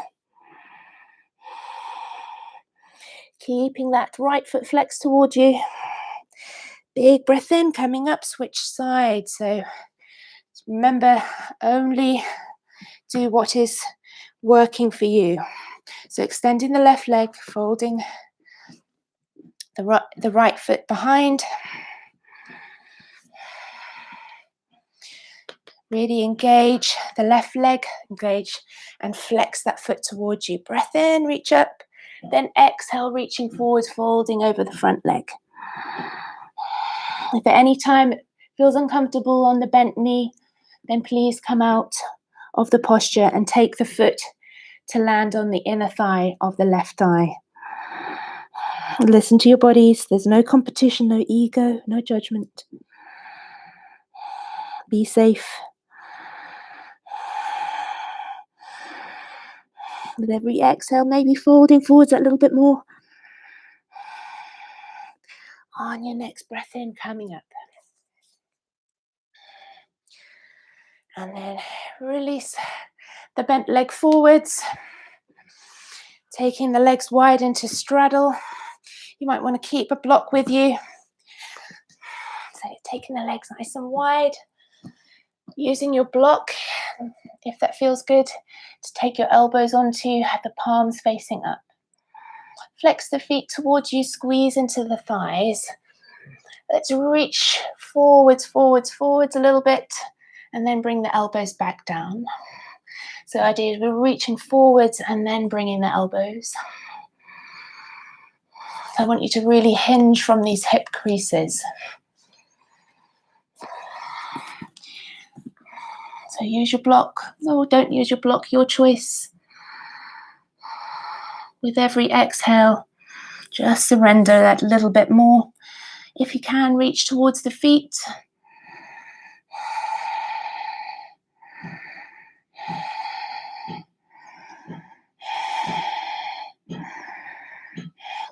Keeping that right foot flexed towards you. Big breath in, coming up, switch sides. So remember, only do what is working for you. So extending the left leg, folding the right foot behind. Really engage the left leg, engage and flex that foot towards you. Breath in, reach up, then exhale, reaching forwards, folding over the front leg. If at any time it feels uncomfortable on the bent knee, then please come out of the posture and take the foot to land on the inner thigh of the left thigh. Listen to your bodies. There's no competition, no ego, no judgment. Be safe. With every exhale, maybe folding forwards a little bit more. On your next breath in, coming up. And then release the bent leg forwards. Taking the legs wide into straddle. You might want to keep a block with you. So taking the legs nice and wide. Using your block, if that feels good, to take your elbows onto, have the palms facing up. Flex the feet towards you, squeeze into the thighs. Let's reach forwards a little bit, and then bring the elbows back down. So the idea is we're reaching forwards and then bringing the elbows. So I want you to really hinge from these hip creases. So use your block, or don't use your block, your choice. With every exhale, just surrender that little bit more. If you can, reach towards the feet.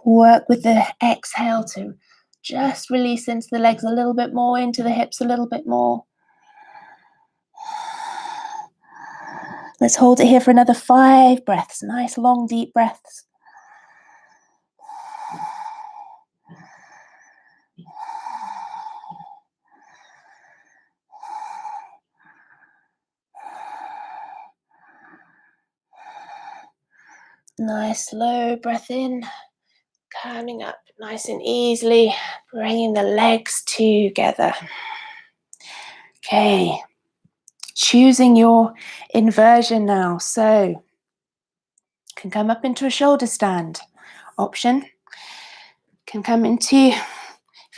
Work with the exhale to just release into the legs a little bit more, into the hips a little bit more. Let's hold it here for another 5 breaths. Nice, long, deep breaths. Nice, slow breath in. Coming up nice and easily, bringing the legs together. Okay, choosing your inversion now. So, you can come up into a shoulder stand option. Can come into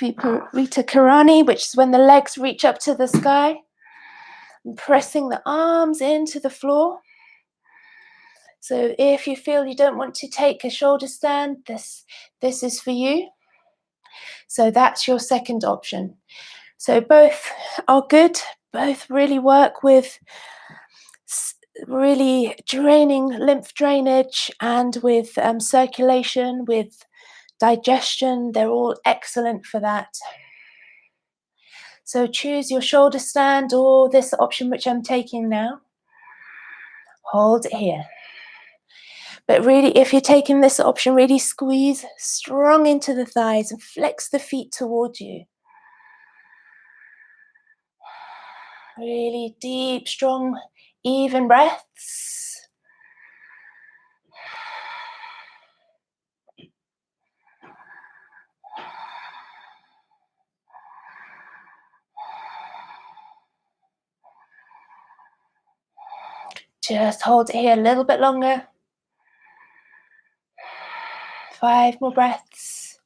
Viparita Karani, which is when the legs reach up to the sky. And pressing the arms into the floor. So if you feel you don't want to take a shoulder stand, this is for you. So that's your second option. So both are good, both really work with really draining lymph drainage and with circulation, with digestion. They're all excellent for that. So choose your shoulder stand or this option which I'm taking now. Hold it here. But really, if you're taking this option, really squeeze strong into the thighs and flex the feet toward you. Really deep, strong, even breaths. Just hold it here a little bit longer. 5 more breaths.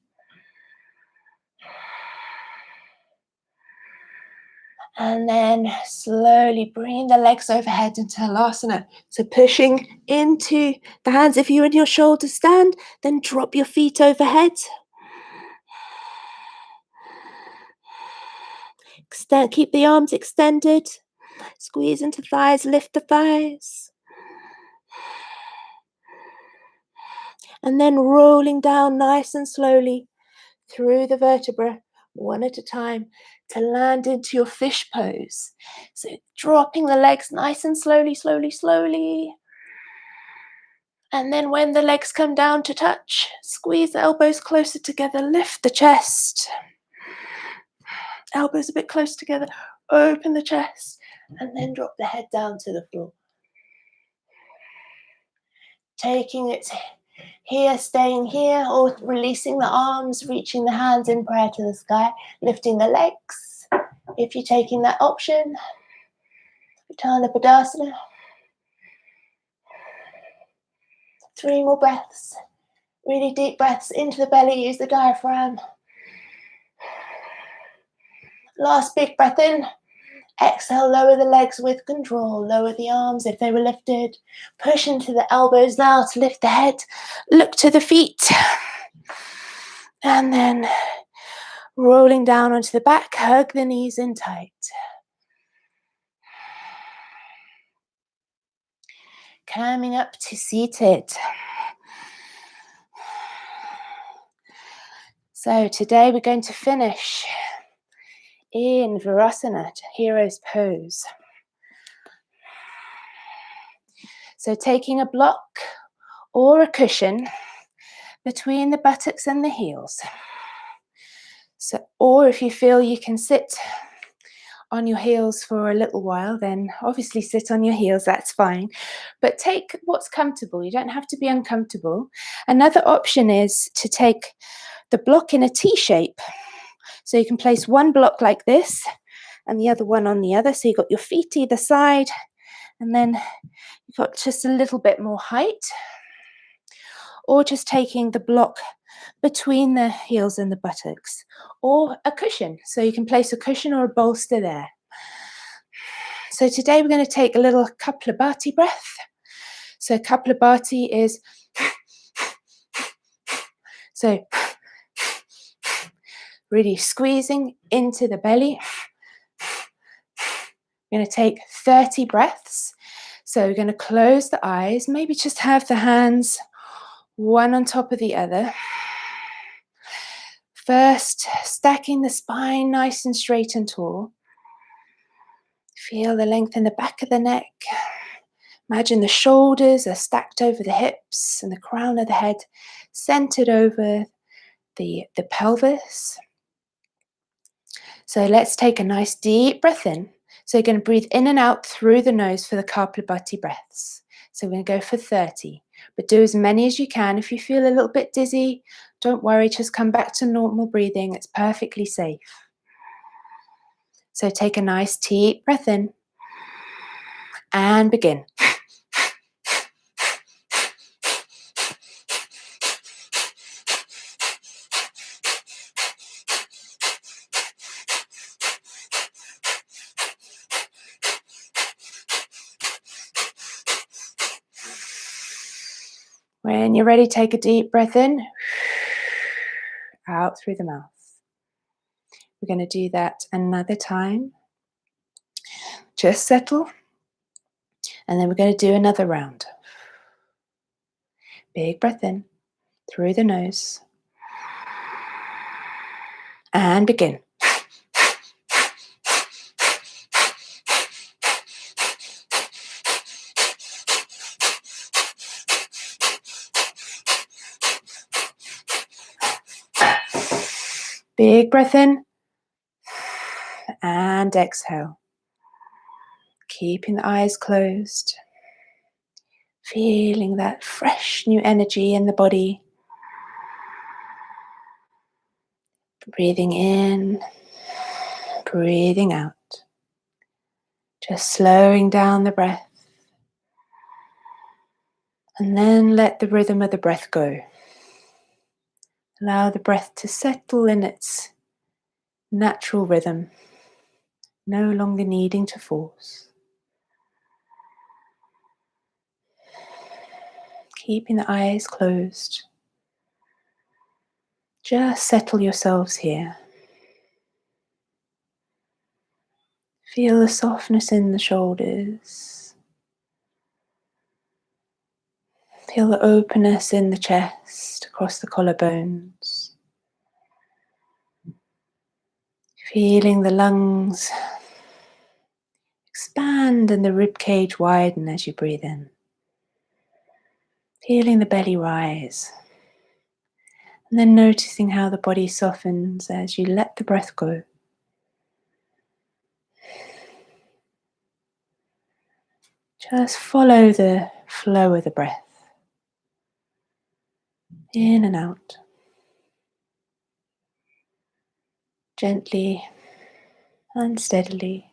And then slowly bring the legs overhead into Halasana. So pushing into the hands. If you're in your shoulder stand, then drop your feet overhead. Extend, keep the arms extended. Squeeze into thighs, lift the thighs. And then rolling down nice and slowly through the vertebra, one at a time, to land into your fish pose. So dropping the legs nice and slowly, slowly, slowly. And then when the legs come down to touch, squeeze the elbows closer together, lift the chest. Elbows a bit close together, open the chest, and then drop the head down to the floor. Taking it here, staying here, or releasing the arms, reaching the hands in prayer to the sky, lifting the legs. If you're taking that option, Utthana Padasana. 3 more breaths. Really deep breaths into the belly, use the diaphragm. Last big breath in. Exhale, lower the legs with control. Lower the arms if they were lifted. Push into the elbows now to lift the head. Look to the feet. And then rolling down onto the back, hug the knees in tight. Coming up to seated. So today we're going to finish in Virasana, hero's pose. So taking a block or a cushion between the buttocks and the heels. So, or if you feel you can sit on your heels for a little while, then obviously sit on your heels, that's fine. But take what's comfortable. You don't have to be uncomfortable. Another option is to take the block in a T shape. So you can place one block like this and the other one on the other. So you've got your feet either side, and then you've got just a little bit more height. Or just taking the block between the heels and the buttocks, or a cushion. So you can place a cushion or a bolster there. So today we're going to take a little Kapalabhati breath. So Kapalabhati is so really squeezing into the belly. We're going to take 30 breaths. So we're going to close the eyes, maybe just have the hands one on top of the other. First, stacking the spine nice and straight and tall. Feel the length in the back of the neck. Imagine the shoulders are stacked over the hips and the crown of the head centered over the pelvis. So let's take a nice deep breath in. So you're going to breathe in and out through the nose for the Kapalabhati breaths. So we're going to go for 30, but do as many as you can. If you feel a little bit dizzy, don't worry, just come back to normal breathing. It's perfectly safe. So take a nice deep breath in and begin. When you're ready, take a deep breath in, out through the mouth. We're going to do that another time. Just settle. And then we're going to do another round. Big breath in through the nose. And begin. Big breath in. And exhale. Keeping the eyes closed. Feeling that fresh new energy in the body. Breathing in, breathing out. Just slowing down the breath. And then let the rhythm of the breath go. Allow the breath to settle in its natural rhythm, no longer needing to force. Keeping the eyes closed. Just settle yourselves here. Feel the softness in the shoulders. Feel the openness in the chest, across the collarbones. Feeling the lungs expand and the rib cage widen as you breathe in. Feeling the belly rise. And then noticing how the body softens as you let the breath go. Just follow the flow of the breath. In and out. Gently and steadily.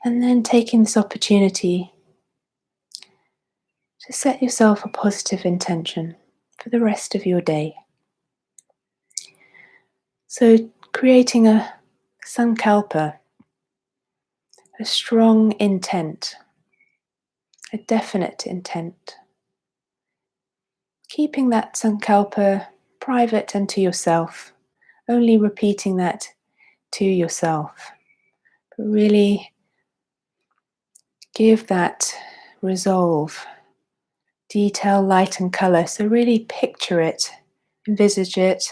And then taking this opportunity to set yourself a positive intention for the rest of your day. So creating a sankalpa, a strong intent, a definite intent. Keeping that sankalpa private and to yourself, only repeating that to yourself. But really give that resolve, detail, light and colour. So really picture it, envisage it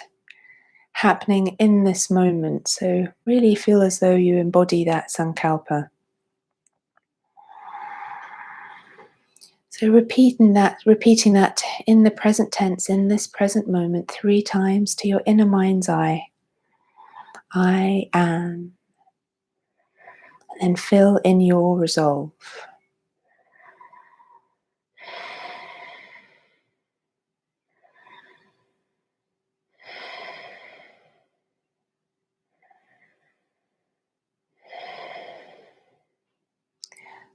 happening in this moment. So really feel as though you embody that sankalpa. So repeating that in the present tense, in this present moment, 3 times to your inner mind's eye. I am. And then fill in your resolve.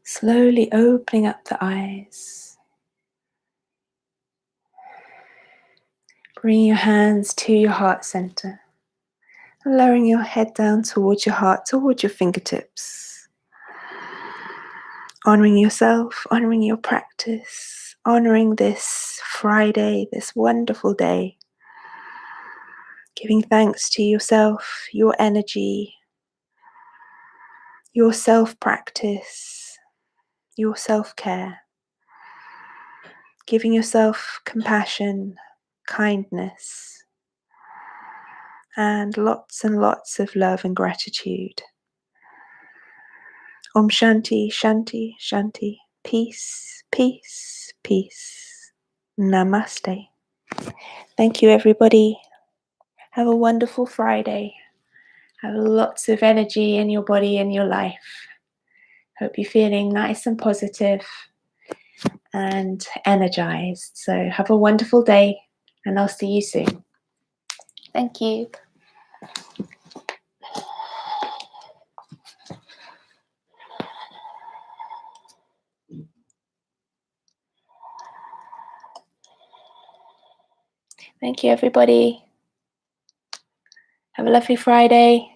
Slowly opening up the eyes. Bringing your hands to your heart center. Lowering your head down towards your heart, towards your fingertips. Honoring yourself, honoring your practice, honoring this Friday, this wonderful day. Giving thanks to yourself, your energy, your self-practice, your self-care. Giving yourself compassion, kindness, and lots of love and gratitude. Om Shanti, Shanti, Shanti. Peace, peace, peace. Namaste. Thank you, everybody. Have a wonderful Friday. Have lots of energy in your body and your life. Hope you're feeling nice and positive and energized. So have a wonderful day, and I'll see you soon. Thank you. Thank you, everybody. Have a lovely Friday.